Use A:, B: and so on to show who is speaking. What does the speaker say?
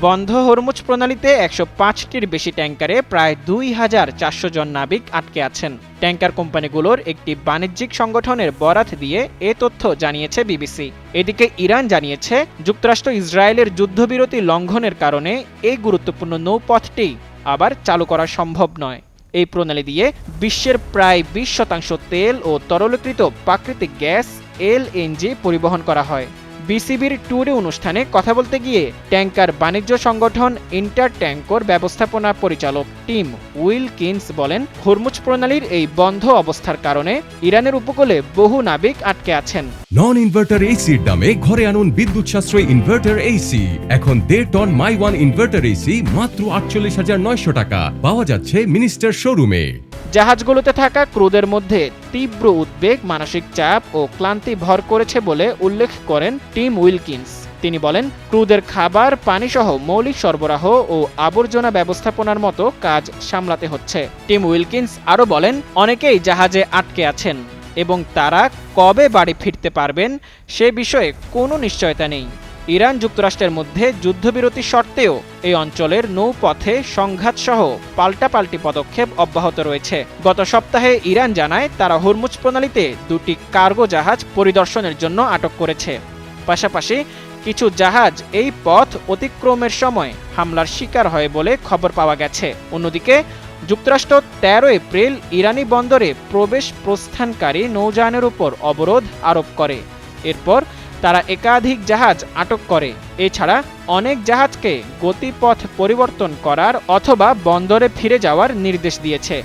A: বন্ধ হরমুজ প্রণালীতে ১০৫টির বেশি ট্যাঙ্কারে প্রায় ২,৪০০ জন নাবিক আটকে আছেন। ট্যাঙ্কার কোম্পানিগুলোর একটি বাণিজ্যিক সংগঠনের বরাত দিয়ে এ তথ্য জানিয়েছে বিবিসি। এদিকে ইরান জানিয়েছে, যুক্তরাষ্ট্র ইসরায়েলের যুদ্ধবিরতি লঙ্ঘনের কারণে এই গুরুত্বপূর্ণ নৌপথটি আবার চালু করা সম্ভব নয়। এই প্রণালী দিয়ে বিশ্বের প্রায় ২০% তেল ও তরলীকৃত প্রাকৃতিক গ্যাস এলএনজি পরিবহন করা হয়। বিসিবির ট্যুরে অনুষ্ঠানে কথা বলতে গিয়ে ট্যাঙ্কার বাণিজ্য সংগঠন ইন্টার ট্যাঙ্কর ব্যবস্থাপনা পরিচালক টিম উইলকিন্স বলেন, হরমুজ প্রণালীর এই বন্ধ অবস্থার কারণে ইরানের উপকূলে বহু নাবিক আটকে আছেন।
B: নন ইনভার্টার এসির দামে ঘরে আনুন বিদ্যুৎ সাশ্রয়ী ইনভার্টার এসি। এখন 1.5 টন মাই ওয়ান ইনভার্টার এসি মাত্র ৪৮,৯০০ টাকা পাওয়া যাচ্ছে মিনিস্টার শোরুমে।
A: জাহাজগুলোতে থাকা ক্রুদের মধ্যে তীব্র উদ্বেগ, মানসিক চাপ ও ক্লান্তি ভর করেছে বলে উল্লেখ করেন টিম উইলকিন্স। তিনি বলেন, ক্রুদের খাবার, পানি সহ মৌলিক সরবরাহ ও আবর্জনা ব্যবস্থাপনার মতো কাজ সামলাতে হচ্ছে। টিম উইলকিন্স আরও বলেন, অনেকেই জাহাজে আটকে আছেন এবং তারা কবে বাড়ি ফিরতে পারবেন সে বিষয়ে কোনো নিশ্চয়তা নেই। ইরান যুক্তরাষ্ট্রের মধ্যে যুদ্ধবিরতি সত্ত্বেও এই অঞ্চলের নৌপথে সংঘাতসহ পাল্টাপাল্টি পদক্ষেপ অব্যাহত রয়েছে। গত সপ্তাহে ইরান জানায়, তারা হরমুজ প্রণালীতে 2টি কার্গো জাহাজ পরিদর্শনের জন্য আটক করেছে। পাশাপাশি কিছু জাহাজ এই পথ অতিক্রমের সময় হামলার শিকার হয় বলে খবর পাওয়া গেছে। অন্যদিকে যুক্তরাষ্ট্র ১৩ এপ্রিল ইরানি বন্দরে প্রবেশ প্রস্থানকারী নৌযানের উপর অবরোধ আরোপ করে। এরপর তারা একাধিক জাহাজ আটক করে। এছাড়া অনেক জাহাজকে গতিপথ পরিবর্তন করার অথবা বন্দরে ফিরে যাওয়ার নির্দেশ দিয়েছে।